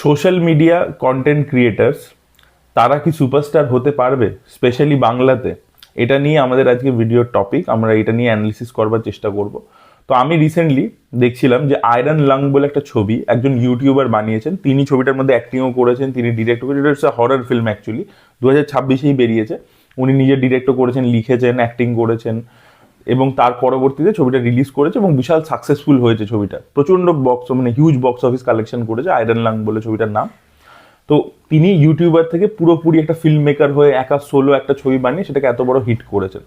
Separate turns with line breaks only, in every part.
Social media content creators তারা কি superstar হতে পারবে, স্পেশালি বাংলাতে? এটা নিয়ে আমাদের আজকে ভিডিওর টপিক। আমরা এটা নিয়ে অ্যানালিসিস করবার চেষ্টা করব। তো আমি রিসেন্টলি দেখছিলাম যে আয়রন লাং বলে একটা ছবি একজন ইউটিউবার বানিয়েছেন। তিনি ছবিটার মধ্যে অ্যাক্টিংও করেছেন, তিনি ডিরেক্ট করেছেন। এটা হচ্ছে হরর ফিল্ম, অ্যাকচুয়ালি 2026-এই বেরিয়েছে। উনি নিজে ডিরেক্টও করেছেন, লিখেছেন, অ্যাক্টিং করেছেন এবং তার পরবর্তীতে ছবিটা রিলিজ করেছে এবং বিশাল সাকসেসফুল হয়েছে ছবিটা। প্রচণ্ড হিউজ বক্স অফিস কালেকশন করেছে। আয়রন লাং বলে ছবিটার নাম। তো তিনি ইউটিউবার থেকে পুরোপুরি একটা ফিল্ম মেকার হয়ে একা সোলো একটা ছবি বানিয়ে সেটাকে এত বড় হিট করেছেন।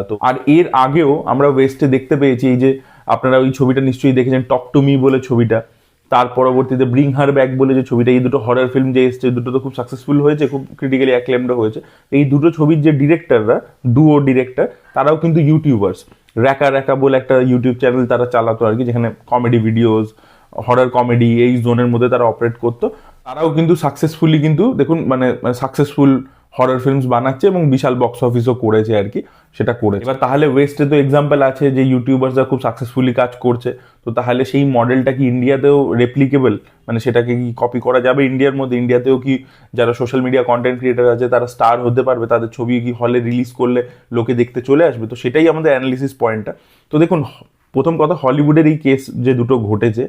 তো আর এর আগেও আমরা ওয়েস্টে দেখতে পেয়েছি, এই যে আপনারা ওই ছবিটা নিশ্চয়ই দেখেছেন, টক টু মি বলে ছবিটা। তার পরবর্তীতে ব্রিং হার ব্যাক বলে যে ছবিটা, এই দুটো হরর ফিল্ম যে এসছে, দুটো তো খুব সাকসেসফুল হয়েছে, খুব ক্রিটিক্যালি অ্যাক্লেমড হয়েছে। এই দুটো ছবির যে ডিরেক্টররা, ডুও ডিরেক্টর, তারাও কিন্তু ইউটিউবার্স। র্যাকা বলে একটা ইউটিউব চ্যানেল তারা চালাতো আর কি, যেখানে কমেডি ভিডিওস, হরর কমেডি এই জোনের মধ্যে তারা অপারেট করতো। তারাও কিন্তু সাকসেসফুলি কিন্তু দেখুন মানে সাকসেসফুল হরর ফিল্মস বানাচ্ছে এবং বিশাল বক্স অফিসও করেছে আর কি, সেটা করে। এবার তাহলে ওয়েস্টে তো এক্সাম্পল আছে যে ইউটিউবার্সরা খুব সাকসেসফুলি কাজ করছে, তো তাহলে সেই মডেলটা কি ইন্ডিয়াতেও রেপ্লিকেবল? মানে সেটাকে কি কপি করা যাবে ইন্ডিয়ার মধ্যে? ইন্ডিয়াতেও কি যারা সোশ্যাল মিডিয়া কন্টেন্ট ক্রিয়েটার আছে তারা স্টার হতে পারবে? তাদের ছবি কি হলে রিলিজ করলে লোকে দেখতে চলে আসবে? তো সেটাই আমাদের অ্যানালিসিস পয়েন্টটা। তো দেখুন, প্রথম কথা, হলিউডের এই কেস যে দুটো ঘটেছে,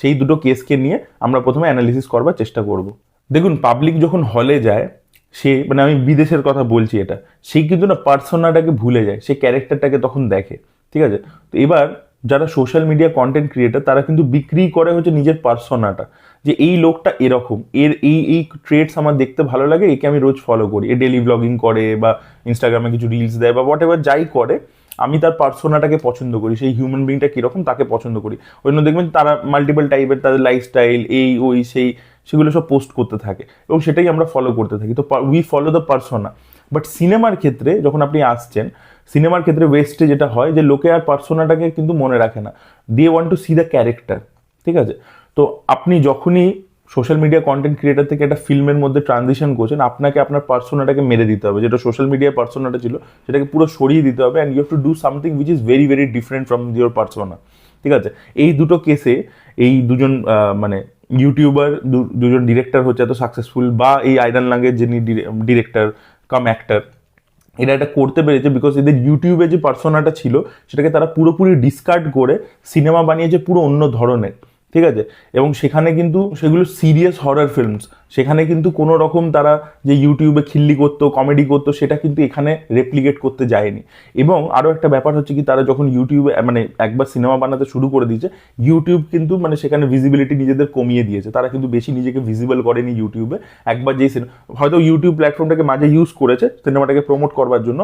সেই দুটো কেসকে নিয়ে আমরা প্রথমে অ্যানালিসিস করবার চেষ্টা করব। দেখুন, পাবলিক যখন হলে যায়, সে মানে আমি বিদেশের কথা বলছি, এটা সেই কিন্তু না পার্সোনাটাকে ভুলে যায়, সে ক্যারেক্টারটাকে তখন দেখে, ঠিক আছে? তো এবার যারা সোশ্যাল মিডিয়া কন্টেন্ট ক্রিয়েটার তারা কিন্তু বিক্রি করে হচ্ছে নিজের পার্সোনাটা, যে এই লোকটা এরকম, এর এই ট্রেটস আমার দেখতে ভালো লাগে, একে আমি রোজ ফলো করি, এ ডেলি ব্লগিং করে বা ইনস্টাগ্রামে কিছু রিলস দেয় বা হোয়াট এভার যাই করে, আমি তার পার্সোনাটাকে পছন্দ করি, সেই হিউম্যান বিংটা কীরকম তাকে পছন্দ করি। ওই জন্য দেখবেন তারা মাল্টিপল টাইপের তাদের লাইফস্টাইল এই ওই সেই সেগুলো সব পোস্ট করতে থাকে এবং সেটাই আমরা ফলো করতে থাকি। তো we follow the persona. But সিনেমার ক্ষেত্রে যখন আপনি আসছেন, সিনেমার ক্ষেত্রে ওয়েস্টে যেটা হয় যে লোকে আর পার্সোনাটাকে কিন্তু মনে রাখে না, they want to see the character, ঠিক আছে? তো আপনি যখনই সোশ্যাল মিডিয়া কন্টেন্ট ক্রিয়েটার থেকে একটা ফিল্মের মধ্যে ট্রানজিশন করছেন, আপনাকে আপনার পার্সোনাটাকে মেরে দিতে হবে, যেটা সোশ্যাল মিডিয়ার পার্সোনাটা ছিল সেটাকে পুরো সরিয়ে দিতে হবে, and you have to do something which is very very different from your persona, ঠিক আছে? এই দুটো কেসে এই দুজন মানে ইউটিউবার, দুজন ডিরেক্টর হচ্ছে এত সাকসেসফুল, বা এই আয়রন লাংয়ের যিনি ডিরেক্টর কাম অ্যাক্টর, এরা এটা করতে পেরেছে বিকজ এদের ইউটিউবে যে পার্সোনাটা ছিল সেটাকে তারা পুরোপুরি ডিসকার্ড করে সিনেমা বানিয়েছে পুরো অন্য ধরনের, ঠিক আছে? এবং সেখানে কিন্তু সেগুলো সিরিয়াস হরর ফিল্মস, সেখানে কিন্তু কোনো রকম তারা যে ইউটিউবে খিল্লি করতো, কমেডি করতো, সেটা কিন্তু এখানে রেপ্লিকেট করতে যায়নি। এবং আরও একটা ব্যাপার হচ্ছে কি, তারা যখন ইউটিউবে মানে একবার সিনেমা বানাতে শুরু করে দিয়েছে, ইউটিউব কিন্তু মানে সেখানে ভিজিবিলিটি নিজেদের কমিয়ে দিয়েছে, তারা কিন্তু বেশি নিজেকে ভিজিবল করেনি ইউটিউবে। একবার যেই হয়তো ইউটিউব প্ল্যাটফর্মটাকে মাঝে ইউজ করেছে সিনেমাটাকে প্রমোট করবার জন্য,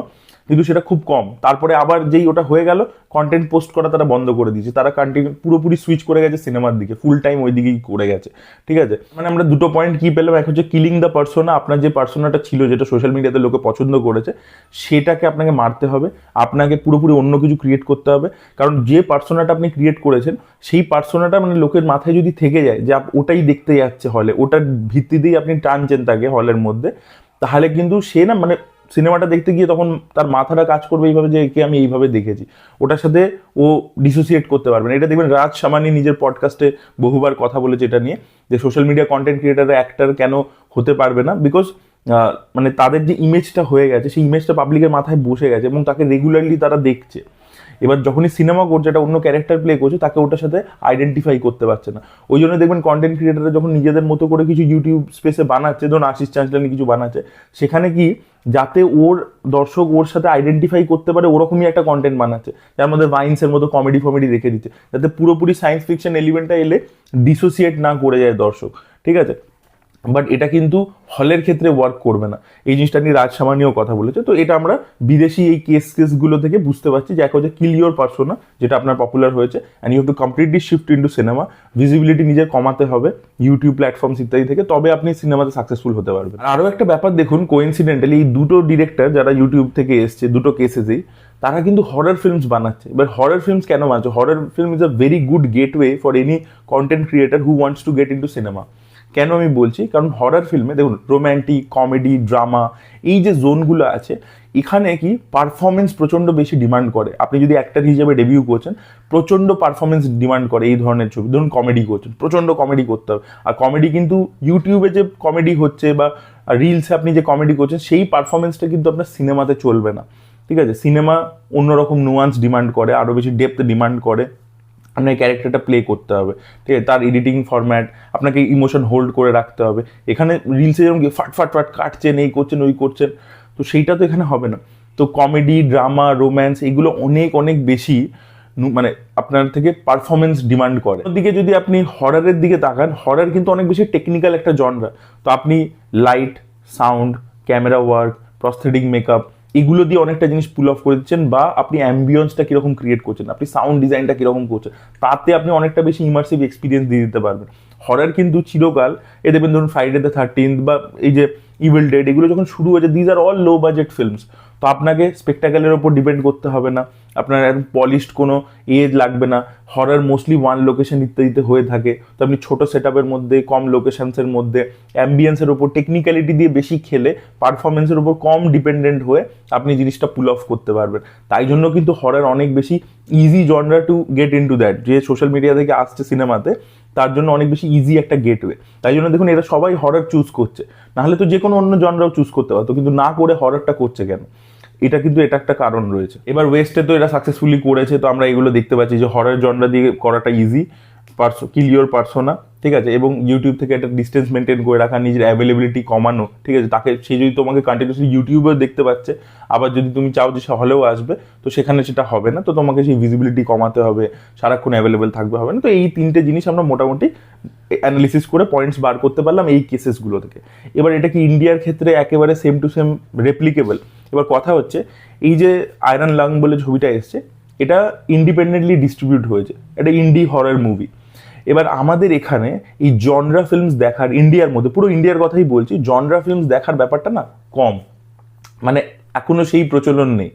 কিন্তু সেটা খুব কম। তারপরে আবার যেই ওটা হয়ে গেল, কন্টেন্ট পোস্ট করা তারা বন্ধ করে দিয়েছে, তারা কন্টিনিউ পুরোপুরি সুইচ করে গেছে সিনেমার দিকে, ফুল টাইম ওই দিকেই করে গেছে, ঠিক আছে? মানে আমরা দুটো পয়েন্ট কি পেলাম, এক হচ্ছে কিলিং দ্য পার্সোনা, আপনার যে পার্সোনাটা ছিল যেটা সোশ্যাল মিডিয়াতে লোকে পছন্দ করেছে সেটাকে আপনাকে মারতে হবে, আপনাকে পুরোপুরি অন্য কিছু ক্রিয়েট করতে হবে। কারণ যে পার্সোনাটা আপনি ক্রিয়েট করেছেন সেই পার্সোনাটা মানে লোকের মাথায় যদি থেকে যায় যে ওটাই দেখতে যাচ্ছে হলে, ওটার ভিত্তিতেই আপনি টানছেন তাকে হলের মধ্যে, তাহলে কিন্তু সে না মানে সিনেমাটা দেখতে গিয়ে তখন তার মাথাটা কাজ করবে এইভাবে যে একে আমি এইভাবে দেখেছি, ওটার সাথে ও ডিসোসিয়েট করতে পারবে না। এটা দেখবেন রাজ সামানি নিজের পডকাস্টে বহুবার কথা বলেছে এটা নিয়ে, যে সোশ্যাল মিডিয়া কন্টেন্ট ক্রিয়েটাররা অ্যাক্টর কেন হতে পারবে না, বিকজ মানে তাদের যে ইমেজটা হয়ে গেছে সেই ইমেজটা পাবলিকের মাথায় বসে গেছে এবং তাকে রেগুলারলি তারা দেখছে। এবার যখনই সিনেমা করছে, একটা অন্য ক্যারেক্টার প্লে করছে, তাকে ওটার সাথে আইডেন্টিফাই করতে পারছে না। ওই জন্য দেখবেন কন্টেন্ট ক্রিয়েটাররা যখন নিজেদের মতো করে কিছু ইউটিউব স্পেসে বানাচ্ছে, ধরুন আশিস চাঞ্চলানি কিছু বানাচ্ছে, সেখানে কি যাতে ওর দর্শক ওর সাথে আইডেন্টিফাই করতে পারে ওরকমই একটা কন্টেন্ট বানাচ্ছে, যার মধ্যে ভাইন্সের মতো কমেডি ফমেডি রেখে দিচ্ছে, যাতে পুরোপুরি সায়েন্স ফিকশন এলিমেন্টটা এলে ডিসোসিয়েট না করে যায় দর্শক, ঠিক আছে? বাট এটা কিন্তু হলের ক্ষেত্রে ওয়ার্ক করবে না। এই জিনিসটা নিয়ে রাজ সামানিও কথা বলেছে। তো এটা আমরা বিদেশি এই কেসগুলো থেকে বুঝতে পারছি যে এক হচ্ছে কিল ইওর পার্সোনা, যেটা আপনার পপুলার হয়েছে, and you have to completely shift into cinema, visibility নিজের কমাতে হবে ইউটিউব প্ল্যাটফর্মস ইত্যাদি থেকে, তবে আপনি সিনেমাতে সাকসেসফুল হতে পারবেন। আর আরও একটা ব্যাপার দেখুন, কোইন্সিডেন্টালি এই দুটো ডিরেক্টর যারা ইউটিউব থেকে এসছে দুটো কেসেসেই, তারা কিন্তু হরর ফিল্মস বানাচ্ছে। এবার হরর ফিল্মস কেন বানাচ্ছে? Horror film is a very good gateway for any content creator who wants to get into cinema. কেন আমি বলছি, কারণ হরর ফিল্মে দেখুন রোম্যান্টিক, কমেডি, ড্রামা, এই যে জোনগুলো আছে এখানে কি পারফরমেন্স প্রচণ্ড বেশি ডিমান্ড করে। আপনি যদি অ্যাক্টর হিসেবে ডেবিউ করছেন, প্রচণ্ড পারফরমেন্স ডিমান্ড করে এই ধরনের ছবি। ধরুন কমেডি করছেন, প্রচণ্ড কমেডি করতে হবে। আর কমেডি কিন্তু ইউটিউবে যে কমেডি হচ্ছে বা রিলসে আপনি যে কমেডি করছেন সেই পারফরমেন্সটা কিন্তু আপনার সিনেমাতে চলবে না, ঠিক আছে? সিনেমা অন্যরকম নুয়ান্স ডিমান্ড করে, আরও বেশি ডেপথ ডিমান্ড করে। আপনার ক্যারেক্টারটা প্লে করতে হবে, ঠিক আছে? তার এডিটিং ফরম্যাট, আপনাকে ইমোশন হোল্ড করে রাখতে হবে। এখানে রিলসে যেমন কি ফাট ফাট ফাট কাটছেন, এই করছেন ওই করছেন, তো সেইটা তো এখানে হবে না। তো কমেডি, ড্রামা, রোম্যান্স এগুলো অনেক অনেক বেশি মানে আপনার থেকে পারফরমেন্স ডিমান্ড করে। ওদিকে যদি আপনি হররের দিকে তাকান, হরর কিন্তু অনেক বেশি টেকনিক্যাল একটা জনরা। তো আপনি light, sound, camera work, prosthetic makeup এগুলো দিয়ে অনেকটা জিনিস পুল অফ করে দিচ্ছেন, বা আপনি অ্যাম্বিয়েন্সটা কীরকম ক্রিয়েট করছেন, আপনি সাউন্ড ডিজাইনটা কীরকম করছেন, তাতে আপনি অনেকটা বেশি ইমার্সিভ এক্সপিরিয়েন্স দিয়ে দিতে পারবেন। হরর কিন্তু চিরকাল এ দেখবেন, ধরুন ফ্রাইডে দ্য 13th বা এই যে ইভিল ডেড, এগুলো যখন শুরু হয়েছে, these are all low budget films. তো আপনাকে স্পেকটাকেলের ওপর ডিপেন্ড করতে হবে না, আপনার একদম পলিশড কোনো এজ লাগবে না। হরর মোস্টলি ওয়ান লোকেশন ইত্যাদিতে হয়ে থাকে, তো আপনি ছোটো সেট আপের মধ্যে, কম লোকেশনসের মধ্যে, অ্যাম্বিয়েন্সের ওপর টেকনিক্যালিটি দিয়ে বেশি খেলে, পারফরমেন্সের ওপর কম ডিপেন্ডেন্ট হয়ে আপনি জিনিসটা পুল অফ করতে পারবেন। তাই জন্য কিন্তু হরর অনেক বেশি easy genre to get in to that, যে সোশ্যাল মিডিয়া থেকে আসছে সিনেমাতে, তার জন্য অনেক বেশি ইজি একটা গেটওয়ে। তাই জন্য দেখুন এরা সবাই হরর চুজ করছে, নাহলে তো যে কোনো অন্য জনরাও চুজ করতে পারতো, কিন্তু না করে হররটা করছে কেন? এটা কিন্তু এটা একটা কারণ রয়েছে। এবার ওয়েস্টে তো এরা সাকসেসফুলি করেছে, তো আমরা এগুলো দেখতে পাচ্ছি যে হরর জনরা দিয়ে করাটা ইজি, কিল ইওর পার্সোনা, ঠিক আছে? এবং ইউটিউব থেকে একটা ডিস্টেন্স মেনটেন করে রাখা, নিজের অ্যাভেলেবিলিটি কমানো, ঠিক আছে? তাকে সে যদি তোমাকে কন্টিনিউসলি ইউটিউবেও দেখতে পাচ্ছে, আবার যদি তুমি চাও যে সে হলেও আসবে, তো সেখানে সেটা হবে না। তো তোমাকে সেই ভিজিবিলিটি কমাতে হবে, সারাক্ষণ অ্যাভেলেবেল থাকবে হবে না। তো এই তিনটে জিনিস আমরা মোটামুটি অ্যানালিসিস করে পয়েন্টস বার করতে পারলাম এই কেসেসগুলো থেকে। এবার এটা কি ইন্ডিয়ার ক্ষেত্রে একেবারে সেম টু সেম রেপ্লিকেবল? এবার কথা হচ্ছে, এই যে আয়রন লাং বলে ছবিটা এসছে, এটা ইন্ডিপেন্ডেন্টলি ডিস্ট্রিবিউট হয়েছে, এটা ইন্ডি হরর মুভি। এবার আমাদের এখানে এই জনরা ফিল্মস দেখার, ইন্ডিয়ার মধ্যে, পুরো ইন্ডিয়ার কথাই বলছি, জনরা ফিল্মস দেখার ব্যাপারটা না কম, মানে এখনো সেই প্রচলন নেই।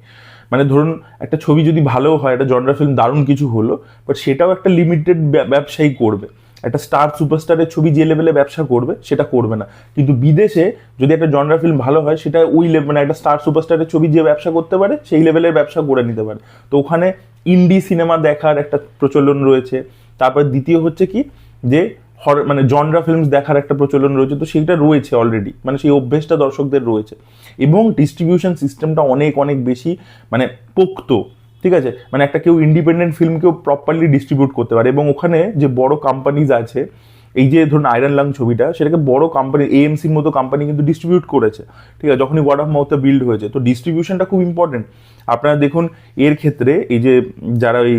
মানে ধরুন একটা ছবি যদি ভালো হয়, একটা জনরা ফিল্ম দারুণ কিছু হলো, বাট সেটাও একটা লিমিটেড ব্যবসায়ী করবে। একটা স্টার সুপারস্টারের ছবি যে লেভেলে ব্যবসা করবে সেটা করবে না। কিন্তু বিদেশে যদি একটা জনরা ফিল্ম ভালো হয়, সেটা ওই মানে একটা স্টার সুপারস্টারের ছবি যে ব্যবসা করতে পারে সেই লেভেলের ব্যবসা করে নিতে পারে। তো ওখানে ইন্ডি সিনেমা দেখার একটা প্রচলন রয়েছে। তারপর দ্বিতীয় হচ্ছে কি, যে মানে জনরা ফিল্মস দেখার একটা প্রচলন রয়েছে, তো সেইটা রয়েছে অলরেডি, মানে সেই অভ্যেসটা দর্শকদের রয়েছে। এবং ডিস্ট্রিবিউশন সিস্টেমটা অনেক অনেক বেশি মানে পোক্ত, ঠিক আছে? মানে একটা কেউ ইন্ডিপেন্ডেন্ট ফিল্মকেও প্রপারলি ডিস্ট্রিবিউট করতে পারে। এবং ওখানে যে বড় কোম্পানিজ আছে, এই যে ধরুন আয়রন লাং ছবিটা, সেটাকে বড় কোম্পানি এএমসির মতো কোম্পানি কিন্তু ডিস্ট্রিবিউট করেছে, ঠিক আছে? যখনই ওয়ার্ড অফ মাউথে বিল্ড হয়েছে, তো ডিস্ট্রিবিউশনটা খুব ইম্পর্টেন্ট। আপনারা দেখুন এর ক্ষেত্রে এই যে যারা ওই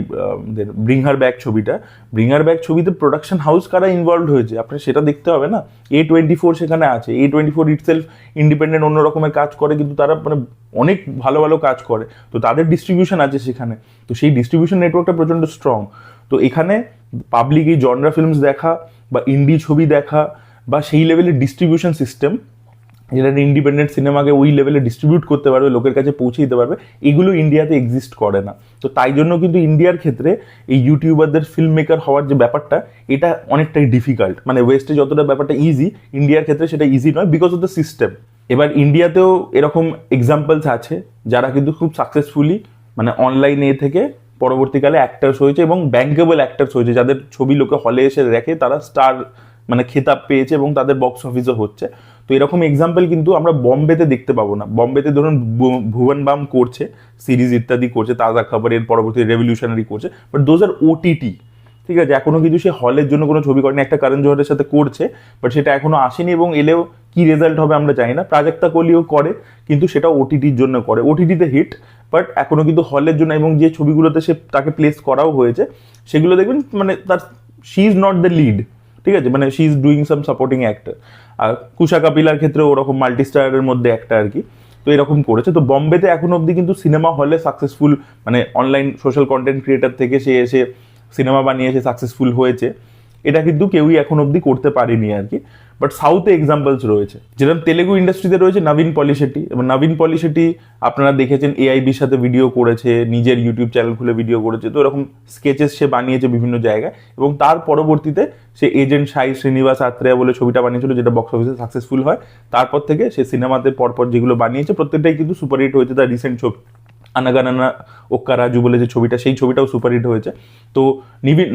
ব্রিং হার ব্যাক ছবিটা, ব্রিং হার ব্যাক ছবিতে প্রোডাকশন হাউস কারা ইনভলভ হয়েছে আপনার সেটা দেখতে হবে না? A24 সেখানে আছে। A24 ইটসেলফ ইন্ডিপেন্ডেন্ট অন্য রকমের কাজ করে, কিন্তু তারা মানে অনেক ভালো ভালো কাজ করে, তো তাদের ডিস্ট্রিবিউশন আছে সেখানে। তো সেই ডিস্ট্রিবিউশন নেটওয়ার্কটা প্রচণ্ড স্ট্রং। তো এখানে পাবলিক এই জনরা ফিল্মস দেখা বা ইন্ডি ছবি দেখা বা সেই লেভেলের ডিস্ট্রিবিউশন সিস্টেম, যেটা ইন্ডিপেন্ডেন্ট সিনেমাকে ওই লেভেলে ডিস্ট্রিবিউট করতে পারবে, লোকের কাছে পৌঁছে দিতে পারবে, এগুলো ইন্ডিয়াতে এক্সিস্ট করে না। তো তাই জন্য কিন্তু ইন্ডিয়ার ক্ষেত্রে এই ইউটিউবারদের ফিল্ম মেকার হওয়ার যে ব্যাপারটা, এটা অনেকটাই ডিফিকাল্ট। মানে ওয়েস্টে যতটা ব্যাপারটা ইজি, ইন্ডিয়ার ক্ষেত্রে সেটা ইজি নয়, বিকজ অফ দ্য সিস্টেম। এবার ইন্ডিয়াতেও এরকম এক্সাম্পলস আছে যারা কিন্তু খুব সাকসেসফুলি মানে অনলাইনে থেকে পরবর্তীকালে অ্যাক্টার্স হয়েছে এবং ব্যাঙ্কেবল অ্যাক্টার্স হয়েছে, যাদের ছবি লোকে হলে এসে দেখে, তারা স্টার মানে খেতাব পেয়েছে এবং তাদের বক্স অফিসও হচ্ছে। তো এরকম এক্সাম্পল কিন্তু আমরা বম্বেতে দেখতে পাবো না। বম্বেতে ধরুন ভুবন বাম করছে, সিরিজ ইত্যাদি করছে, তাজা খবরের পরবর্তী রেভলিউশনারি করছে, বাট দোজ আর ওটিটি, ঠিক আছে? এখনো কিন্তু সে হলের জন্য কোনো ছবি করেনি। একটা করণ জোহরের সাথে করছে, বাট সেটা এখনো আসেনি, এবং এলেও কি রেজাল্ট হবে আমরা জানি না। প্রাজক্তা কোহলিও করে, কিন্তু সেটা ওটিটির জন্য করে, ওটিটিতে হিট, বাট এখনো কিন্তু হলের জন্য। এবং যে ছবিগুলোতে সে তাকে প্লেস করাও হয়েছে, সেগুলো দেখবেন মানে তার she is not the lead, ঠিক আছে? মানে she is doing some supporting actor. আর কুশা কাপিলার ক্ষেত্রে ওরকম মাল্টি স্টারের মধ্যে একটা আর কি, তো এরকম করেছে। তো বম্বেতে এখন অবধি কিন্তু সিনেমা হলে সাকসেসফুল, মানে অনলাইন সোশ্যাল কন্টেন্ট ক্রিয়েটার থেকে সে এসে সিনেমা বানিয়ে এসে সাকসেসফুল হয়েছে। এটা কিন্তু কেউই এখন অবধি করতে পারেনি আর কি। বাট সাউথে এক্সাম্পলস রয়েছে, যেরকম তেলেগু ইন্ডাস্ট্রিতে রয়েছে নবীন পলিশেট্টি। এবং নবীন পলিশেট্টি আপনারা দেখেছেন AIBর সাথে ভিডিও করেছে, নিজের ইউটিউব চ্যানেল খুলে ভিডিও করেছে, তো এরকম স্কেচেস সে বানিয়েছে বিভিন্ন জায়গায়। এবং তার পরবর্তীতে সে এজেন্ট সাই শ্রীনিবাস আত্রেয়া বলে ছবিটা বানিয়েছিল, যেটা বক্স অফিসে সাকসেসফুল হয়। তারপর থেকে সে সিনেমাতে পরপর যেগুলো বানিয়েছে প্রত্যেকটাই কিন্তু সুপারহিট হয়েছে। তার রিসেন্ট ছবি আনাগানানা ওক্কা রাজু বলে যে ছবিটা, সেই ছবিটাও সুপারহিট হয়েছে। তো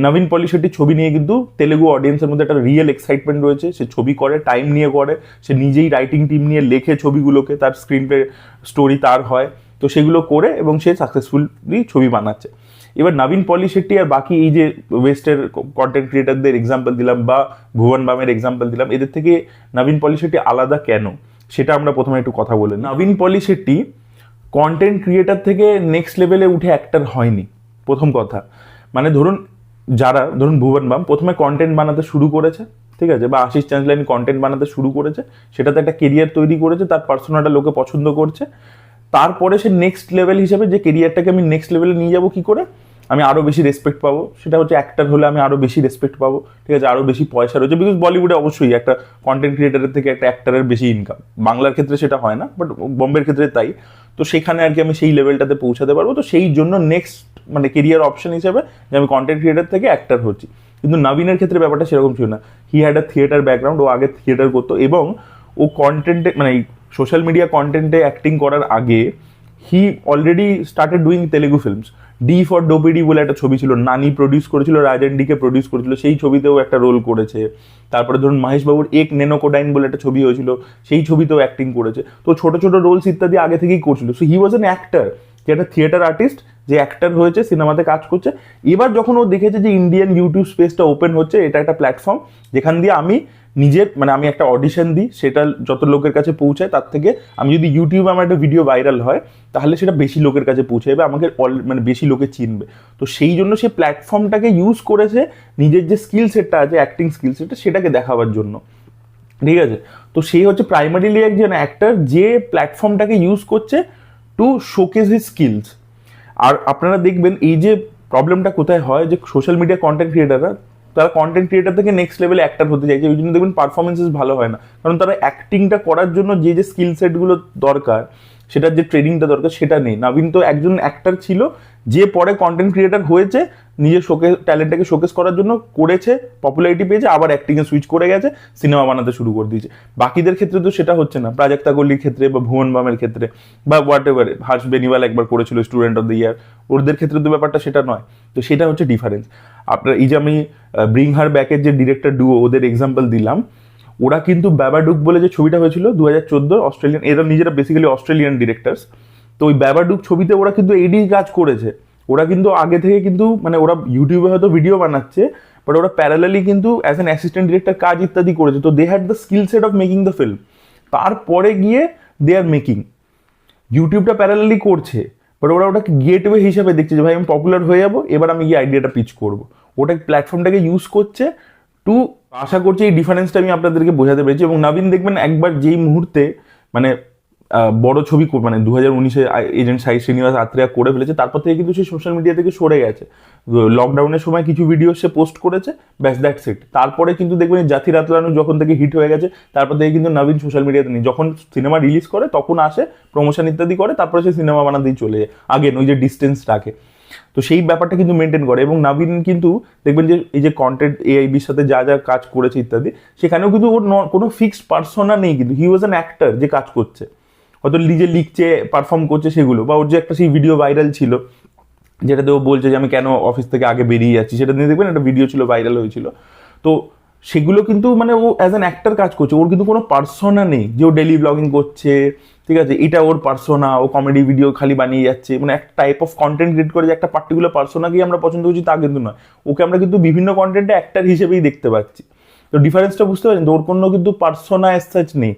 নবীন পলিশেট্টির ছবি নিয়ে কিন্তু তেলেগু অডিয়েন্সের মধ্যে একটা রিয়েল এক্সাইটমেন্ট রয়েছে। সে ছবি করে, টাইম নিয়ে করে, সে নিজেই রাইটিং টিম নিয়ে লেখে ছবিগুলোকে, তার স্ক্রিন প্লে স্টোরি তার হয়, তো সেগুলো করে এবং সে সাকসেসফুলি ছবি বানাচ্ছে। এবার নবীন পলিশেট্টি আর বাকি এই যে ওয়েস্টের কন্টেন্ট ক্রিয়েটারদের এক্সাম্পল দিলাম বা ভুবন বামের এক্সাম্পল দিলাম, এদের থেকে নবীন পলিশেট্টি আলাদা কেন সেটা আমরা প্রথমে একটু কথা বলি। নবীন পলিশেট্টি কন্টেন্ট ক্রিয়েটার থেকে নেক্সট লেভেলে উঠে অ্যাক্টর হয়নি, প্রথম কথা। মানে ধরুন ভুবন বাম প্রথমে কন্টেন্ট বানাতে শুরু করেছে, ঠিক আছে, বা আশিস চাঞ্চলাইনি কন্টেন্ট বানাতে শুরু করেছে, সেটাতে একটা কেরিয়ার তৈরি করেছে, তার পার্সোনাটা লোকে পছন্দ করছে। তারপরে সে নেক্সট লেভেল হিসেবে যে কেরিয়ারটাকে আমি নেক্সট লেভেলে নিয়ে যাবো কী করে, আমি আরও বেশি রেসপেক্ট পাবো, সেটা হচ্ছে অ্যাক্টর হলে আমি আরও বেশি রেসপেক্ট পাবো, ঠিক আছে, আরও বেশি পয়সা রয়েছে। বিকজ বলিউডে অবশ্যই একটা কন্টেন্ট ক্রিয়েটারের থেকে একটা অ্যাক্টারের বেশি ইনকাম, বাংলার ক্ষেত্রে সেটা হয় না, বাট বম্বের ক্ষেত্রে তাই। তো সেখানে আর কি আমি সেই লেভেলটাতে পৌঁছাতে পারবো। তো সেই জন্য নেক্সট মানে কেরিয়ার অপশন হিসেবে যে আমি কন্টেন্ট ক্রিয়েটার থেকে অ্যাক্টার হচ্ছি। কিন্তু নবীনের ক্ষেত্রে ব্যাপারটা সেরকম ছিল না। He had a theatre background, ও আগে থিয়েটার করতো এবং ও কন্টেন্টে মানে সোশ্যাল মিডিয়া কন্টেন্টে অ্যাক্টিং করার আগে he already started doing Telugu films. D for Dopidi বলে একটা ছবি ছিল, নানি প্রডিউস করেছিল, রাজেন ডিকে প্রডিউস করেছিল, সেই ছবিতেও একটা রোল করেছে। তারপরে ধরুন মহেশ বাবুর এক নেনোকোডাইন বলে একটা ছবি হয়েছিল, সেই ছবিতেও অ্যাক্টিং করেছে। তো ছোট ছোট রোলস ইত্যাদি আগে থেকেই করছিল। So he was an actor, যে একটা থিয়েটার আর্টিস্ট, যে অ্যাক্টার হয়েছে, সিনেমাতে কাজ করছে। এবার যখন ও দেখেছে যে ইন্ডিয়ান ইউটিউব স্পেসটা ওপেন হচ্ছে, এটা একটা প্ল্যাটফর্ম যেখান দিয়ে আমি নিজের মানে আমি একটা অডিশন দিই, সেটা যত লোকের কাছে পৌঁছায় তার থেকে আমি যদি ইউটিউবে আমার একটা ভিডিও ভাইরাল হয় তাহলে সেটা বেশি লোকের কাছে পৌঁছে যাবে, আমাকে মানে বেশি লোকে চিনবে। তো সেই জন্য সে প্ল্যাটফর্মটাকে ইউজ করেছে নিজের যে স্কিল সেটটা আছে, অ্যাক্টিং স্কিল সেটটা, সেটাকে দেখাবার জন্য, ঠিক আছে। তো সেই হচ্ছে প্রাইমারিলি একজন অ্যাক্টার যে প্ল্যাটফর্মটাকে ইউজ করছে টু শোকেস হিজ স্কিলস। আর আপনারা দেখবেন এই যে প্রবলেমটা কোথায় হয়, যে সোশ্যাল মিডিয়া কন্টেন্ট ক্রিয়েটাররা তারা কন্টেন্ট ক্রিয়েটার থেকে নেক্সট লেভেলে অ্যাক্টার হতে চাইছে, ওই জন্য দেখবেন পারফরমেন্সেস ভালো হয় না। কারণ তারা অ্যাক্টিংটা করার জন্য যে যে স্কিল সেটগুলো দরকার, সেটার যে ট্রেনিংটা দরকার সেটা নেই। নবীন তো একজন অ্যাক্টার ছিল যে পরে কন্টেন্ট ক্রিয়েটার হয়েছে, নিজের ট্যালেন্টটাকে শোকেস করার জন্য করেছে, পপুলারিটি পেয়েছে, আবার অ্যাক্টিংয়ে সুইচ করে গেছে, সিনেমা বানাতে শুরু করে দিয়েছে। বাকিদের ক্ষেত্রে তো সেটা হচ্ছে না, প্রাজক্তা গল্লির ক্ষেত্রে বা ভুবন বামের ক্ষেত্রে বা হোয়াট এভার, হার্ষ বেনিওয়াল একবার করেছিল স্টুডেন্ট অফ দ্য ইয়ার, ওদের ক্ষেত্রে তো ব্যাপারটা সেটা নয়। তো সেটা হচ্ছে ডিফারেন্স। আপনার এই যে আমি ব্রিং হার ব্যাকের যে ডিরেক্টর ডুও, ওদের এক্সাম্পল দিলাম, ওরা কিন্তু ব্যাবাডুক বলে যে ছবিটা হয়েছিল 2014 অস্ট্রেলিয়ান, এরা নিজেরা বেসিক্যালি অস্ট্রেলিয়ান ডিরেক্টর্স। তো ওই ব্যাবাডুক ছবিতে ওরা কিন্তু এডি কাজ করেছে। ওরা কিন্তু আগে থেকে কিন্তু মানে ওরা ইউটিউবে হয়তো ভিডিও বানাচ্ছে, বাট ওরা প্যারালালি কিন্তু অ্যাজ অ্যান অ্যাসিস্ট্যান্ট ডিরেক্টর কাজ ইত্যাদি করেছে। তো they had the skill set of making the film. তারপরে গিয়ে দে আর মেকিং, ইউটিউবটা প্যারালালি করছে, বাট ওরা ওটাকে গেটওয়ে হিসাবে দেখছে যে ভাই আমি পপুলার হয়ে যাবো, এবার আমি গিয়ে আইডিয়াটা পিচ করবো। ওটা প্ল্যাটফর্মটাকে ইউজ করছে টু, আশা করছি এই ডিফারেন্সটা আমি আপনাদেরকে বোঝাতে পেরেছি। এবং নবীন দেখবেন একবার যেই মুহূর্তে মানে বড় ছবি মানে 2019-এ এজেন্ট সাই শ্রীনিবাস আত্রেয়া করে ফেলেছে, তারপর থেকে কিন্তু সে সোশ্যাল মিডিয়া থেকে সরে গেছে। লকডাউনের সময় কিছু ভিডিও সে পোস্ট করেছে, ব্যাস দ্যাটস ইট। তারপরে কিন্তু দেখবেন জাতি রাতলানু যখন থেকে হিট হয়ে গেছে, তারপর থেকে কিন্তু নবীন সোশ্যাল মিডিয়াতে নেই। যখন সিনেমা রিলিজ করে তখন আসে, প্রমোশন ইত্যাদি করে, তারপরে সে সিনেমা বানাতেই চলে যায়, আগে ওই যে ডিস্টেন্স রাখে। তো সেই ব্যাপারটা কিন্তু মেনটেন করে। এবং নবীন কিন্তু দেখবেন যে এই যে কন্টেন্ট AIBর সাথে যা যা কাজ করেছে ইত্যাদি, সেখানেও কিন্তু ওর কোনো ফিক্সড পার্সোনা নেই, কিন্তু হি ওয়াজ অ্যান অ্যাক্টার যে কাজ করছে, হয়তো নিজে লিখছে, পারফর্ম করছে সেগুলো। বা ওর যে একটা সেই ভিডিও ভাইরাল ছিল যেটাতে ও বলছে যে আমি কেন অফিস থেকে আগে বেরিয়ে যাচ্ছি, সেটা নিয়ে দেখবেন একটা ভিডিও ছিল, ভাইরাল হয়েছিল। তো সেগুলো কিন্তু মানে ও অ্যাজ অ্যান অ্যাক্টার কাজ করছে, ওর কিন্তু কোনো পার্সোনা নেই যে ও ডেলি ব্লগিং করছে, ঠিক আছে, এটা ওর পার্সোনা, ও কমেডি ভিডিও খালি বানিয়ে যাচ্ছে, মানে একটা টাইপ অফ কন্টেন্ট ক্রিয়েট করে যে একটা পার্টিকুলার পার্সোনাকেই আমরা পছন্দ করছি তা কিন্তু নয়। ওকে আমরা কিন্তু বিভিন্ন কন্টেন্টে অ্যাক্টার হিসেবেই দেখতে পাচ্ছি। তো ডিফারেন্সটা বুঝতে পারছেন তো, ওর কোনো কিন্তু পার্সোনা অ্যাজ সাচ নেই।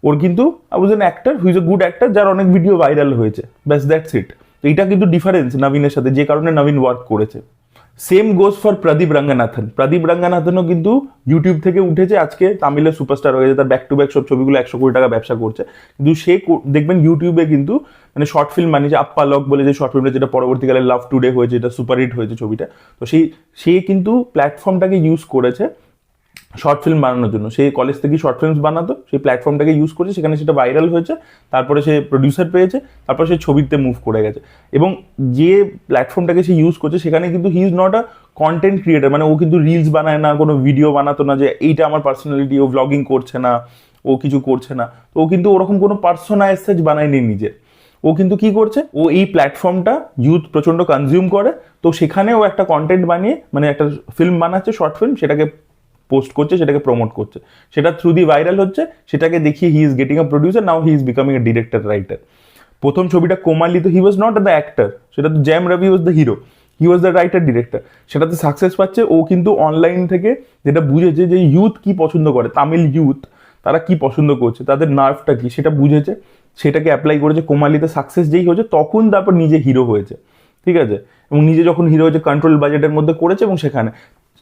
ওর কিন্তু was an actor who is a good actor, যার অনেক ভিডিও ভাইরাল হয়েছে, ব্যাস দ্যাটস ইট। তো এইটা কিন্তু ডিফারেন্স নবীনের সাথে, যে কারণে নবীন ওয়ার্ক করেছে। সেম গোজ ফর প্রদীপ রঙ্গনাথন। প্রদীপ রঙ্গনাথনও কিন্তু ইউটিউব থেকে উঠেছে, আজকে তামিলের সুপারস্টার হয়ে গেছে, তার ব্যাক টু ব্যাক সব ছবিগুলো 100 কোটি টাকা ব্যবসা করছে। কিন্তু সে দেখবেন ইউটিউবে কিন্তু মানে শর্ট ফিল্ম বানিয়েছে, আপ্পা লক বলে যে শর্ট ফিল্মটা, যেটা পরবর্তীকালে লাভ টুডে হয়েছে, এটা সুপারহিট হয়েছে ছবিটা। তো সে কিন্তু প্ল্যাটফর্মটাকে ইউজ করেছে শর্ট ফিল্ম বানানোর জন্য। সে কলেজ থেকে শর্ট ফিল্মস বানাতো, সেই প্ল্যাটফর্মটাকে ইউজ করেছে, সেখানে সেটা ভাইরাল হয়েছে, তারপরে সে প্রডিউসার পেয়েছে, তারপর সে ছবিতে মুভ করে গেছে। এবং যে প্ল্যাটফর্মটাকে সে ইউজ করছে সেখানে কিন্তু he is not a content creator, মানে ও কিন্তু রিলস বানায় না, কোনো ভিডিও বানাতো না যে এইটা আমার পার্সোনালিটি, ও ব্লগিং করছে না, ও কিছু করছে না। তো ও কিন্তু ওরকম কোনো পার্সোনা এসেজ বানায়নি নিজের। ও কিন্তু কি করছে, ও এই প্ল্যাটফর্মটা ইউথ প্রচন্ড কনজিউম করে, তো সেখানে ও একটা কন্টেন্ট বানিয়ে মানে একটা ফিল্ম বানাচ্ছে, শর্ট ফিল্ম, সেটাকে পোস্ট করছে, সেটাকে প্রমোট করছে, সেটা থ্রু দি ভাইরাল হচ্ছে, সেটাকে দেখিয়ে he is getting a producer, now he is becoming a director writer. প্রথম ছবিটা কোমালি, তো he was not the actor, সেটা তো Jayam Ravi was the hero, he was the writer director. সেটাতে সাকসেস পাচ্ছে। ও কিন্তু অনলাইন থেকে যেটা বুঝেছে যে ইউথ কি পছন্দ করে, তামিল ইউথ তারা কি পছন্দ করছে, তাদের নার্ভটা কি, সেটা বুঝেছে, সেটাকে অ্যাপ্লাই করেছে। কোমালিতে সাকসেস যেই হয়েছে তখন তারপর নিজে হিরো হয়েছে, ঠিক আছে। এবং নিজে যখন হিরো হয়েছে কন্ট্রোল বাজেটের মধ্যে করেছে, এবং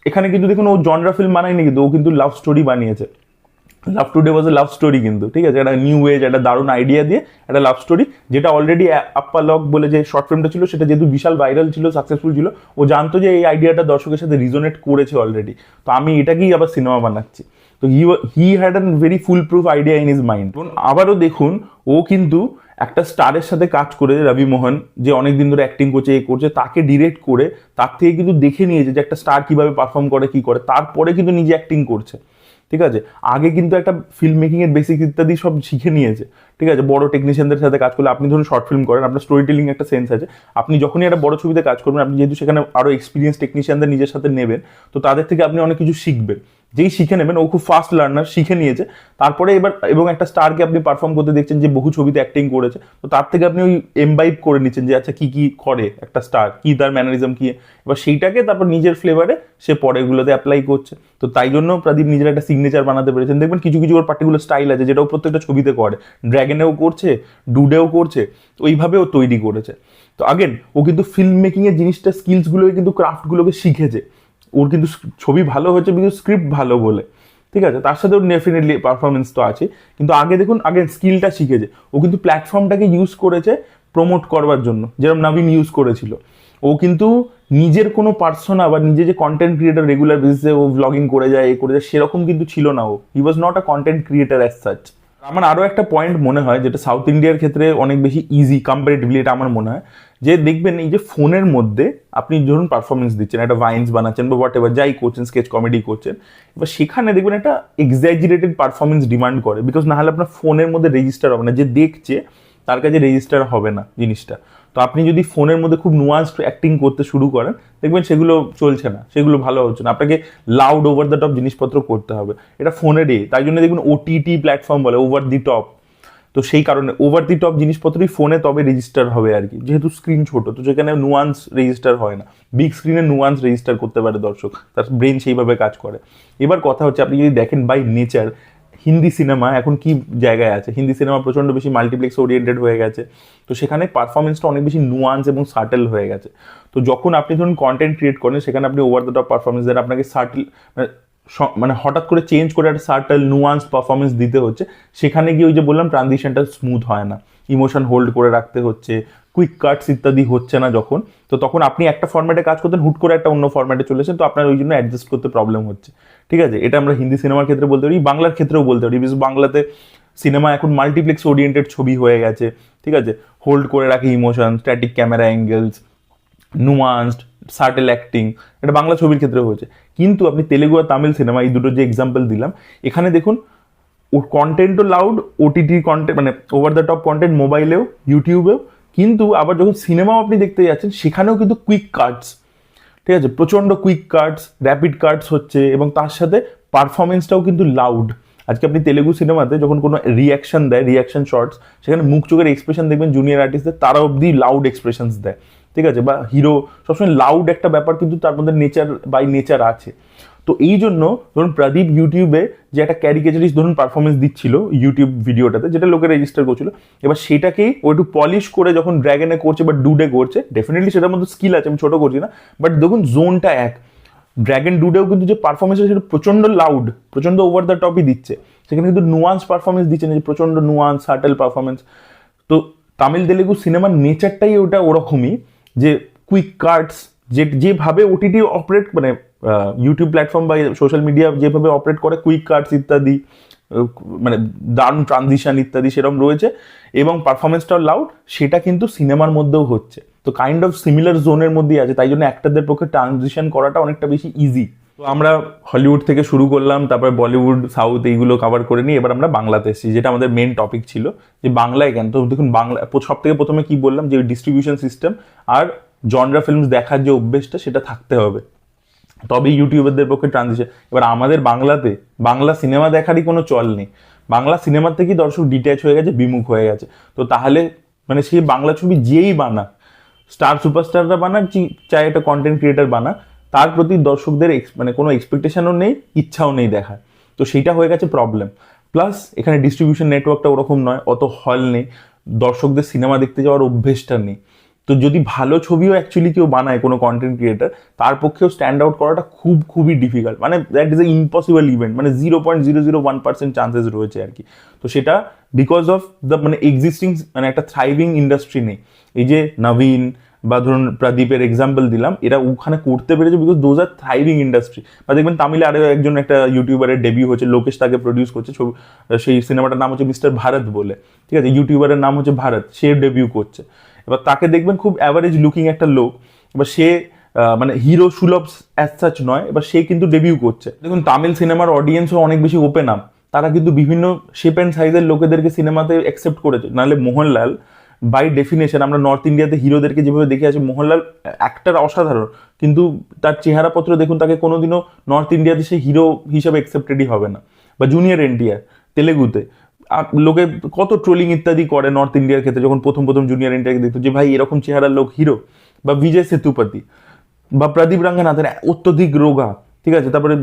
এখানে কিন্তু দেখুন ও জনরা ফিল্ম বানায়নি, কিন্তু ও কিন্তু লাভ স্টোরি বানিয়েছে। লাভ টুডে ওয়াজ এ লাভ স্টোরি কিন্তু, ঠিক আছে, একটা নিউ এজ, একটা দারুণ আইডিয়া দিয়ে একটা লাভ স্টোরি, যেটা অলরেডি আপ্পা লক বলে যে শর্ট ফিল্মটা ছিল, সেটা যেহেতু বিশাল ভাইরাল ছিল, সাকসেসফুল ছিল, ও জানতো যে এই আইডিয়াটা দর্শকের সাথে রিজোনেট করেছে অলরেডি, তো আমি এটাকেই আবার সিনেমা বানাচ্ছি। তো he had an very full proof idea in his mind. আবারও দেখুন, ও কিন্তু একটা স্টারের সাথে কাজ করে, রবি মোহন, যে অনেকদিন ধরে অ্যাক্টিং করছে, এ করছে, তাকে ডিরেক্ট করে তার থেকে কিন্তু দেখে নিয়েছে যে একটা স্টার কিভাবে পারফর্ম করে, কি করে, তারপরে কিন্তু নিজে অ্যাক্টিং করছে, ঠিক আছে। আগে কিন্তু একটা ফিল্ম মেকিং এর বেসিক ইত্যাদি সব শিখে নিয়েছে, ঠিক আছে। বড় টেকনিশিয়ানদের সাথে কাজ করলে, আপনি ধরুন শর্ট ফিল্ম করেন, আপনার স্টোরি টেলিং একটা সেন্স আছে, আপনি যখনই একটা বড় ছবিতে কাজ করবেন, আপনি যেহেতু সেখানে আরো এক্সপিরিয়েন্স টেকনিশিয়ানদের নিজের সাথে নেবেন, তো তাদের থেকে আপনি অনেক কিছু শিখবেন। যেই শিখে নেবেন, ও খুব ফাস্ট লার্নার, শিখে নিয়েছে, তারপরে এবার এবং একটা স্টারকে আপনি পারফর্ম করতে দেখছেন যে বহু ছবিতে অ্যাক্টিং করেছে, তো তার থেকে আপনি ওই এমবাইব করে নিচ্ছেন যে আচ্ছা কি কি করে একটা স্টার, কি তার ম্যানারিজম কি, এবার সেইটাকে তারপর নিজের ফ্লেভারে সে পরেগুলোতে অ্যাপ্লাই করছে। তো তাই জন্য প্রদীপ নিজের একটা সিগনেচার বানাতে পেরেছেন। দেখবেন কিছু কিছু ওর পার্টিকুলার স্টাইল আছে, যেটা ও প্রত্যেকটা ছবিতে করে, ড্র্যাগনেও করছে, ডুডেও করছে, তো ওইভাবে ও তৈরি করেছে। তো আগেন ও কিন্তু ফিল্ম মেকিং এর জিনিসটা, স্কিলসগুলোকে কিন্তু ক্রাফটগুলোকে শিখেছে। ওর কিন্তু ছবি ভালো হয়েছে কিন্তু স্ক্রিপ্ট ভালো বলে, ঠিক আছে। তার সাথে ওর ডেফিনেটলি পারফরমেন্স তো আছে, কিন্তু আগে দেখুন, আগে স্কিলটা শিখেছে। ও কিন্তু প্ল্যাটফর্মটাকে ইউজ করেছে প্রমোট করবার জন্য, যেরকম নবীন ইউজ করেছিল। ও কিন্তু নিজের কোনো পার্সোনা বা নিজে যে কন্টেন্ট ক্রিয়েটার রেগুলার বেসিসে ও ব্লগিং করে যায়, এ করে যায়, সেরকম কিন্তু ছিল না ও। He was not a content creator as such. আমার আরও একটা পয়েন্ট মনে হয়, যেটা সাউথ ইন্ডিয়ার ক্ষেত্রে অনেক বেশি ইজি কম্পারেটিভলি, এটা আমার মনে হয়, যে দেখবেন এই যে ফোনের মধ্যে আপনি ধরুন পারফরমেন্স দিচ্ছেন, একটা ভাইন্স বানাচ্ছেন বা হোয়াট এভার যাই করছেন, স্কেচ কমেডি করছেন, এবার সেখানে দেখবেন একটা এক্সাজারেটেড পারফরমেন্স ডিমান্ড করে, বিকজ না হলে আপনার ফোনের মধ্যে রেজিস্টার হবে না, যে দেখছে তার কাছে রেজিস্টার হবে না জিনিসটা। তো আপনি যদি ফোনের মধ্যে খুব নুয়ান্সড অ্যাক্টিং করতে শুরু করেন, দেখবেন সেগুলো চলছে না, সেগুলো ভালো হচ্ছে না, আপনাকে লাউড ওভার দ্য টপ জিনিসপত্র করতে হবে। এটা ফোনেরই, তাই জন্য দেখবেন ওটিটি প্ল্যাটফর্ম বলে ওভার দি টপ। তো সেই কারণে ওভার দি টপ জিনিসপত্রই ফোনে তবে রেজিস্টার হবে আর কি, যেহেতু স্ক্রিন ছোট, তো যেখানে নুয়ান্স রেজিস্টার হয় না। বিগ স্ক্রিনে নুয়ান্স রেজিস্টার করতে পারে দর্শক, তার ব্রেন সেইভাবে কাজ করে। এবার কথা হচ্ছে, আপনি যদি দেখেন বাই নেচার হিন্দি সিনেমা এখন কি জায়গায় আছে, হিন্দি সিনেমা প্রচণ্ড বেশি মাল্টিপ্লেক্স ওরিয়েন্টেড হয়ে গেছে, তো সেখানে পারফরমেন্সটা অনেক বেশি নুয়ান্স এবং সাটেল হয়ে গেছে। তো যখন আপনি ধরুন কন্টেন্ট ক্রিয়েট করেন, সেখানে আপনি ওভার দ্য টপ পারফরমেন্স দেন, আপনাকে সাটেল মানে হঠাৎ করে চেঞ্জ করে একটা সার্টেল নুয়ান্স পারফরমেন্স দিতে হচ্ছে, সেখানে গিয়ে ওই যে বললাম ট্রানজিশনটা স্মুথ হয় না, ইমোশন হোল্ড করে রাখতে হচ্ছে, কুইক কাটস ইত্যাদি হচ্ছে না যখন, তো তখন আপনি একটা ফরম্যাটে কাজ করতেন, হুট করে একটা অন্য ফরম্যাটে চলেছেন, তো আপনার ওই জন্য অ্যাডজাস্ট করতে প্রবলেম হচ্ছে, ঠিক আছে। এটা আমরা হিন্দি সিনেমার ক্ষেত্রে বলতে পারি, বাংলার ক্ষেত্রেও বলতে পারি, বিকজ বাংলাতে সিনেমা এখন মাল্টিপ্লেক্স ওরিয়েন্টেড ছবি হয়ে গেছে, ঠিক আছে, হোল্ড করে রাখে emotion, static camera angles, nuanced subtle acting, এটা বাংলা ছবির ক্ষেত্রে হয়েছে। কিন্তু আপনি তেলেগু আর তামিল সিনেমা, এই দুটো যে এক্সাম্পল দিলাম, এখানে দেখুন ওর কন্টেন্টও লাউড, ওটিটি কন্টেন্ট মানে ওভার দ্য টপ কন্টেন্ট মোবাইলেও ইউটিউবেও, কিন্তু আবার যখন সিনেমাও আপনি দেখতে যাচ্ছেন, সেখানেও কিন্তু কুইক কাটস, ঠিক আছে, প্রচণ্ড কুইক কাটস, র্যাপিড কাটস হচ্ছে, এবং তার সাথে পারফরমেন্সটাও কিন্তু লাউড। আজকে আপনি তেলেগু সিনেমাতে যখন কোনো রিয়াকশন দেয়, রিয়াকশন শর্টস, সেখানে মুখ চোখের এক্সপ্রেশন দেখবেন জুনিয়র আর্টিস্টদের, তারা অবধি লাউড এক্সপ্রেশনস দেয়, ঠিক আছে, বা হিরো সবসময় লাউড একটা ব্যাপার কিন্তু তার মধ্যে নেচার বাই নেচার আছে। তো এই জন্য ধরুন প্রদীপ ইউটিউবে যে একটা ক্যারিকেচারিস্ট ধরুন পারফরমেন্স দিচ্ছিল ইউটিউব ভিডিওটাতে, যেটা লোকে রেজিস্টার করছিল, এবার সেটাকেই ও একটু পলিশ করে যখন ড্র্যাগনে করছে বা ডুডে করছে, ডেফিনেটলি সেটার মধ্যে স্কিল আছে, আমি ছোট করছি না, বাট দেখুন জোনটা এক। ড্র্যাগন ডুডেও কিন্তু যে পারফরমেন্স সেটা প্রচন্ড লাউড, প্রচন্ড ওভার দ্য টপই দিচ্ছে, সেখানে কিন্তু নুয়ান্স পারফরমেন্স দিচ্ছে না, যে প্রচন্ড নুয়ান্স সাটেল পারফরমেন্স। তো তামিল তেলেগু সিনেমার নেচারটাই ওটা ওরকমই, যে কুইক কাটস, যেভাবে ওটিটি অপারেট মানে ইউটিউব প্ল্যাটফর্ম বা সোশ্যাল মিডিয়া যেভাবে অপারেট করে, কুইক কাটস ইত্যাদি, মানে দারুণ ট্রানজিশন ইত্যাদি সেরকম রয়েছে, এবং পারফরমেন্সটাও লাউড, সেটা কিন্তু সিনেমার মধ্যেও হচ্ছে। তো কাইন্ড অফ সিমিলার জোনের মধ্যেই আছে, তাই জন্য অ্যাক্টরদের পক্ষে ট্রানজিশন করাটা অনেকটা বেশি ইজি। তো আমরা হলিউড থেকে শুরু করলাম, তারপর বলিউড, সাউথ, এইগুলো কভার করে নিই, এবার আমরা বাংলাতে এসেছি, যেটা আমাদের মেন টপিক ছিল, যে বাংলায় কেন। তো দেখুন বাংলা সব থেকে প্রথমে কি বললাম, যে ডিস্ট্রিবিউশন সিস্টেম আর জনরা ফিল্মস দেখার যে অভ্যেসটা সেটা থাকতে হবে, তবে ইউটিউবারদের পক্ষে ট্রানজিশন। এবার আমাদের বাংলাতে বাংলা সিনেমা দেখারই কোনো চল নেই, বাংলা সিনেমার থেকেই দর্শক ডিট্যাচ হয়ে গেছে, বিমুখ হয়ে গেছে। তো তাহলে মানে সেই বাংলা ছবি যেই বানাক, স্টার সুপারস্টাররা বানাক, চাই একটা কন্টেন্ট ক্রিয়েটার বানাক, তার প্রতি দর্শকদের মানে কোনো এক্সপেকটেশনও নেই, ইচ্ছাও নেই দেখার। তো সেইটা হয়ে গেছে প্রবলেম। প্লাস এখানে ডিস্ট্রিবিউশন নেটওয়ার্কটা ওরকম নয়, অত হল নেই, দর্শকদের সিনেমা দেখতে যাওয়ার অভ্যেসটা নেই। তো যদি ভালো ছবিও অ্যাকচুয়ালি কেউ বানায় কোনো কন্টেন্ট ক্রিয়েটার, তার পক্ষেও স্ট্যান্ড আউট করাটা খুবই ডিফিকাল্ট, মানে that is a impossible event, মানে 0.001% চান্সেস রয়েছে আর কি। তো সেটা বিকজ অফ দ্য মানে এক্সিস্টিং মানে একটা থ্রাইভিং ইন্ডাস্ট্রি নেই। এই যে নবীন বা ধরুন প্রদীপের এক্সাম্পল দিলাম, এরা ওখানে করতে পেরেছে because those are thriving industry. বা দেখবেন তামিলে আরও একজন একটা ইউটিউবারের ডেবিউ হচ্ছে, লোকেশ তাকে প্রডিউস করছে, সেই সিনেমাটার নাম হচ্ছে মিস্টার ভারত বলে, ঠিক আছে, ইউটিউবারের নাম হচ্ছে ভারত, সে ডেবিউ করছে। এবার তাকে দেখবেন খুব অ্যাভারেজ লুকিং একটা লোক, এবার সে মানে হিরো সুলভ অ্যাজ সাচ নয়, এবার সে কিন্তু ডেবিউ করছে। দেখুন তামিল সিনেমার অডিয়েন্সও অনেক বেশি ওপেন আপ, তারা কিন্তু বিভিন্ন শেপ অ্যান্ড সাইজের লোকেদেরকে সিনেমাতে অ্যাকসেপ্ট করেছে। নাহলে মোহনলাল বাই ডেফিনেশন, আমরা নর্থ ইন্ডিয়াতে হিরোদেরকে যেভাবে দেখে আছি, মোহনলাল অ্যাক্টর অসাধারণ, কিন্তু তার চেহারাপত্র দেখুন, তাকে কোনোদিনও নর্থ ইন্ডিয়াতে সে হিরো হিসাবে অ্যাকসেপ্টেডই হবে না। বা জুনিয়র এনটিআর তেলেগুতে লোকে কত ট্রোলিং ইত্যাদি করে নর্থ ইন্ডিয়ার ক্ষেত্রে, যখন প্রথম জুনিয়র এনটিআরকে দেখতো যে ভাই এরকম চেহারার লোক হিরো। বা বিজয় সেতুপতি বা প্রদীপ রঙ্গনাথের অত্যধিক রোগা, ঠিক আছে, তারপরে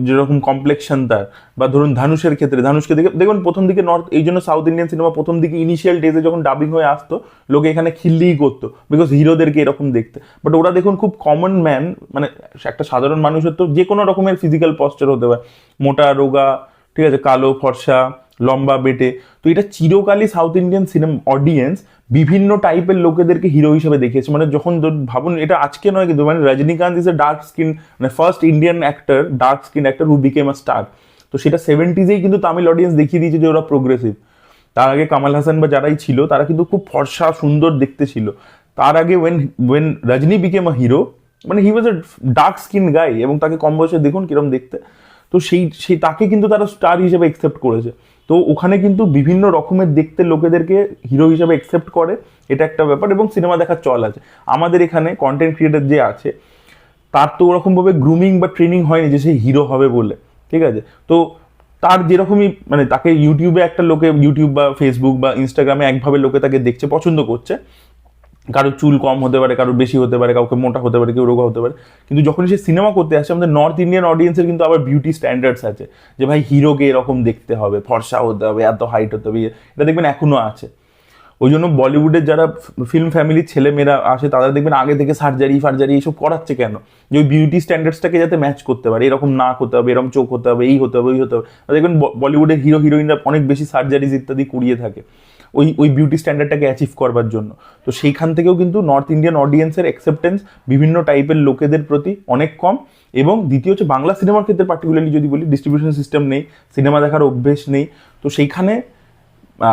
যেরকম কমপ্লেকশন তার, বা ধরুন ধানুষের ক্ষেত্রে, ধানুষকে দেখুন প্রথম দিকে এই জন্য সাউথ ইন্ডিয়ান সিনেমা প্রথম দিকে ইনিশিয়াল ডেজে যখন ডাবিং হয়ে আসতো, লোকে এখানে খিল্লিই করতো বিকজ হিরোদেরকে এরকম দেখতে। বাট ওরা দেখুন খুব কমন ম্যান, মানে একটা সাধারণ মানুষের তো যে কোনো রকমের ফিজিক্যাল পশ্চার হতে পারে, মোটা রোগা, ঠিক আছে, কালো ফর্সা, লম্বা বেটে। তো এটা চিরকালই সাউথ ইন্ডিয়ান সিনেমা অডিয়েন্স বিভিন্ন টাইপের লোকেদেরকে হিরো হিসেবে দেখিয়েছে। মানে যখন ভাবুন, এটা আজকে নয় কিন্তু, মানে Rajinikanth is a dark skin, মানে first Indian actor, dark skin actor who became a star. তো সেটা 70s কিন্তু তামিল অডিয়েন্স দেখিয়ে দিয়েছে যে ওরা প্রোগ্রেসিভ। তার আগে কামাল হাসান বা যারাই ছিল তারা কিন্তু খুব ফর্সা সুন্দর দেখতে ছিল। তার আগে when Rajini became a hero, মানে he was A dark skin গাই, এবং তাকে কম বয়সে দেখুন কিরম দেখতে। তো সেই তাকে কিন্তু তারা স্টার হিসেবে অ্যাকসেপ্ট করেছে। তো ওখানে কিন্তু বিভিন্ন রকমের দেখতে লোকেদেরকে হিরো হিসেবে অ্যাকসেপ্ট করে, এটা একটা ব্যাপার, এবং সিনেমা দেখার চল আছে। আমাদের এখানে কন্টেন্ট ক্রিয়েটার যে আছে, তার তো ওরকমভাবে গ্রুমিং বা ট্রেনিং হয়নি যে সে হিরো হবে বলে, ঠিক আছে। তো তার যেরকমই মানে তাকে ইউটিউবে একটা লোকে, ইউটিউব বা ফেসবুক বা ইনস্টাগ্রামে একভাবে লোকে তাকে দেখছে, পছন্দ করছে, কারোর চুল কম হতে পারে, কারোর বেশি হতে পারে, কাউকে মোটা হতে পারে, কেউ রোগা হতে পারে। কিন্তু যখন সে সিনেমা করতে আসে, আমাদের নর্থ ইন্ডিয়ান অডিয়েন্সের কিন্তু আবার বিউটি স্ট্যান্ডার্ডস আছে, যে ভাই হিরোকে এরকম দেখতে হবে, ফর্সা হতে হবে, এত হাইট হতে হবে, এটা দেখবেন এখনো আছে। ওই জন্য বলিউডের যারা ফিল্ম ফ্যামিলির ছেলেমেয়েরা আসে, তারা দেখবেন আগে থেকে সার্জারি এইসব করাচ্ছে কেন, যে ওই বিউটি স্ট্যান্ডার্ডসটাকে যাতে ম্যাচ করতে পারে, এরকম নাক হতে হবে, এরকম চোখ হতে হবে, এই হতে হবে, ওই হতে হবে। দেখবেন বলিউডের হিরো হিরোইনরা অনেক বেশি সার্জারিজ ইত্যাদি করিয়ে থাকে ওই বিউটি স্ট্যান্ডার্ডটাকে অ্যাচিভ করবার জন্য। তো সেইখান থেকেও কিন্তু নর্থ ইন্ডিয়ান অডিয়েন্সের অ্যাকসেপ্টেন্স বিভিন্ন টাইপের লোকেদের প্রতি অনেক কম। এবং দ্বিতীয় হচ্ছে বাংলা সিনেমার ক্ষেত্রে পার্টিকুলারলি যদি বলি, ডিস্ট্রিবিউশন সিস্টেম নেই, সিনেমা দেখার অভ্যেস নেই, তো সেইখানে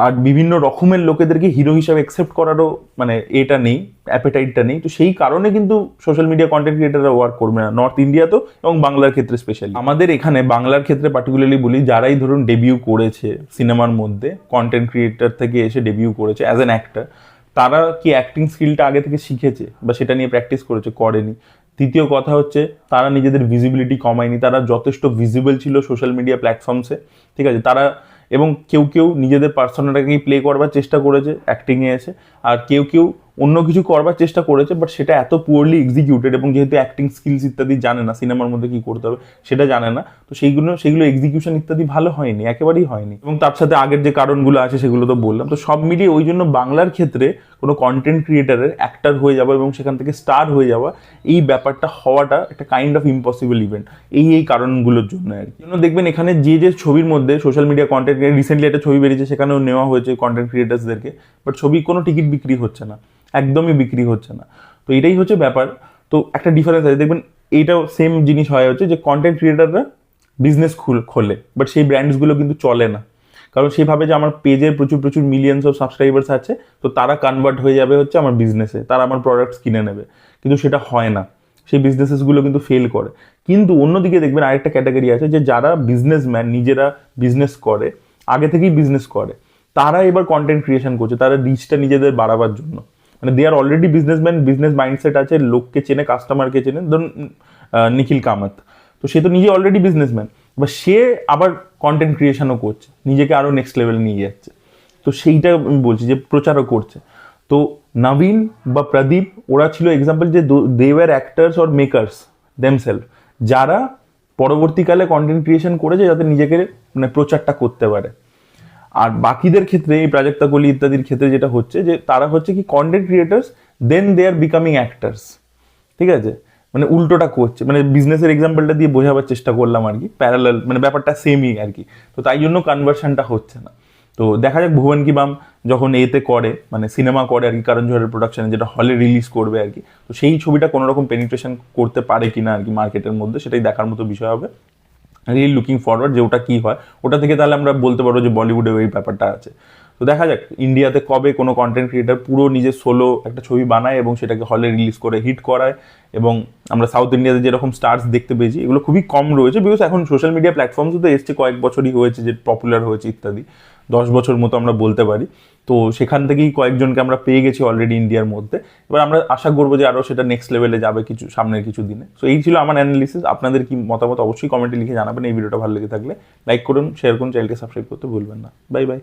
আর বিভিন্ন রকমের লোকেদেরকে হিরো হিসাবে অ্যাকসেপ্ট করারও মানে এটা নেই, অ্যাপেটাইটটা নেই। তো সেই কারণে কিন্তু সোশ্যাল মিডিয়া কন্টেন্ট ক্রিয়েটাররা ওয়ার্ক করবে না নর্থ ইন্ডিয়াতেও, এবং বাংলার ক্ষেত্রে স্পেশালি। আমাদের এখানে বাংলার ক্ষেত্রে পার্টিকুলারলি বলি, যারাই ধরুন ডেবিউ করেছে সিনেমার মধ্যে, কন্টেন্ট ক্রিয়েটার থেকে এসে ডেবিউ করেছে অ্যাজ অ্যান অ্যাক্টর, তারা কি অ্যাক্টিং স্কিলটা আগে থেকে শিখেছে বা সেটা নিয়ে প্র্যাকটিস করেছে? করেনি। দ্বিতীয় কথা হচ্ছে, তারা নিজেদের ভিজিবিলিটি কমায়নি, তারা যথেষ্ট ভিজিবল ছিল সোশ্যাল মিডিয়া প্ল্যাটফর্মসে, ঠিক আছে। তারা এবং কেউ নিজেদের পার্সোনাটাকেই প্লে করবার চেষ্টা করেছে অ্যাক্টিংয়ে এসে, আর কেউ অন্য কিছু করবার চেষ্টা করেছে, বাট সেটা এত পুয়ারলি এক্সিকিউটেড, এবং যেহেতু অ্যাক্টিং স্কিলস ইত্যাদি জানে না, সিনেমার মধ্যে কি করতে হবে সেটা জানে না, তো সেগুলো এক্সিকিউশন ইত্যাদি ভালো হয়নি, একেবারেই হয়নি। এবং তার সাথে আগের যে কারণগুলো আছে সেগুলো তো বললাম। তো সব মিলিয়ে ওই জন্য বাংলার ক্ষেত্রে কোনো কন্টেন্ট ক্রিয়েটারের অ্যাক্টর হয়ে যাওয়া এবং সেখান থেকে স্টার হয়ে যাওয়া, এই ব্যাপারটা হওয়াটা একটা কাইন্ড অফ ইম্পসিবল ইভেন্ট, এই কারণগুলোর জন্য আর কি। দেখবেন এখানে যে ছবির মধ্যে সোশ্যাল মিডিয়া কন্টেন্ট, রিসেন্টলি একটা ছবি বেরিয়েছে, সেখানেও নেওয়া হয়েছে কন্টেন্ট ক্রিয়েটার্সদেরকে, বাট ছবি কোনো টিকিট বিক্রি হচ্ছে না, একদমই বিক্রি হচ্ছে না। তো এটাই হচ্ছে ব্যাপার। তো একটা ডিফারেন্স আছে, দেখবেন এইটাও সেম জিনিস হয় হচ্ছে যে কন্টেন্ট ক্রিয়েটাররা বিজনেস খোলে, বাট সেই ব্র্যান্ডসগুলো কিন্তু চলে না, কারণ সেভাবে যে আমার পেজে প্রচুর প্রচুর মিলিয়ন্স অফ সাবস্ক্রাইবার্স আছে, তো তারা কনভার্ট হয়ে যাবে হচ্ছে আমার বিজনেসে, তারা আমার প্রোডাক্টস কিনে নেবে, কিন্তু সেটা হয় না, সেই বিজনেসেসগুলো কিন্তু ফেল করে। কিন্তু অন্যদিকে দেখবেন আরেকটা ক্যাটাগরি আছে, যে যারা বিজনেসম্যান, নিজেরা বিজনেস করে, আগে থেকেই বিজনেস করে, তারা এবার কন্টেন্ট ক্রিয়েশন করছে, তারা রিচটা নিজেদের বাড়াবার জন্য, মানে দে আর অলরেডি বিজনেসম্যান, বিজনেস মাইন্ডসেট আছে, লোককে চেনে, কাস্টমারকে চেনে। ধরুন নিখিল কামাত, তো সে তো নিজে অলরেডি বিজনেসম্যান, বা সে আবার কন্টেন্ট ক্রিয়েশনও করছে, নিজেকে আরও নেক্সট লেভেল নিয়ে যাচ্ছে। তো সেইটা আমি বলছি যে প্রচারও করছে। তো নবীন বা প্রদীপ ওরা ছিল এক্সাম্পল, যে they were actors or makers themselves, যারা পরবর্তীকালে কন্টেন্ট ক্রিয়েশন করেছে যাতে নিজেকে মানে প্রচারটা করতে পারে। আর বাকিদের ক্ষেত্রে, এই প্রাজক্তা কোহলি ইত্যাদির ক্ষেত্রে যেটা হচ্ছে, যে তারা হচ্ছে কি content creators, then they are becoming actors. ঠিক আছে, মানে উল্টোটা করছে, মানে বিজনেসের এক্সাম্পলটা দিয়ে বোঝাবার চেষ্টা করলাম আর কি, প্যারালাল, মানে ব্যাপারটা সেমই আর কি। তো তাই জন্য কনভার্সনটা হচ্ছে না। তো দেখা যাক ভুবন কি বাম যখন এতে করে, মানে সিনেমা করে আর কি, কারণ জোহরের প্রোডাকশনে, যেটা হলে রিলিজ করবে আর কি, তো সেই ছবিটা কোনো রকম পেনিট্রেশন করতে পারে কিনা আর কি মার্কেটের মধ্যে, সেটাই দেখার মতো বিষয় হবে। রিয়েলি লুকিং ফরওয়ার্ড যে ওটা কী হয়, ওটা থেকে তাহলে আমরা বলতে পারবো যে বলিউডে এই ব্যাপারটা আছে। তো দেখা যাক ইন্ডিয়াতে কবে কোনো কন্টেন্ট ক্রিয়েটার পুরো নিজের সোলো একটা ছবি বানায় এবং সেটাকে হলে রিলিজ করে হিট করায়। এবং আমরা সাউথ ইন্ডিয়াতে যেরকম স্টার্স দেখতে পেয়েছি, এগুলো খুবই কম রয়েছে, বিকজ এখন সোশ্যাল মিডিয়া প্ল্যাটফর্মস তো এসছে, কয়েক বছরই হয়েছে যে পপুলার হয়েছে ইত্যাদি, 10 বছর মতো আমরা বলতে পারি। তো সেখান থেকেই কয়েকজনকে আমরা পেয়ে গেছি অলরেডি ইন্ডিয়ার মধ্যে। এবার আমরা আশা করবো যে আরও সেটা নেক্সট লেভেলে যাবে কিছু সামনের কিছু দিনে। সো এই ছিল আমার অ্যানালিসিস। আপনাদের কি মতামত অবশ্যই কমেন্টে লিখে জানাবেন। এই ভিডিওটা ভালো লেগে থাকলে লাইক করুন, শেয়ার করুন, চ্যানেলকে সাবস্ক্রাইব করতে ভুলবেন না। Bye bye.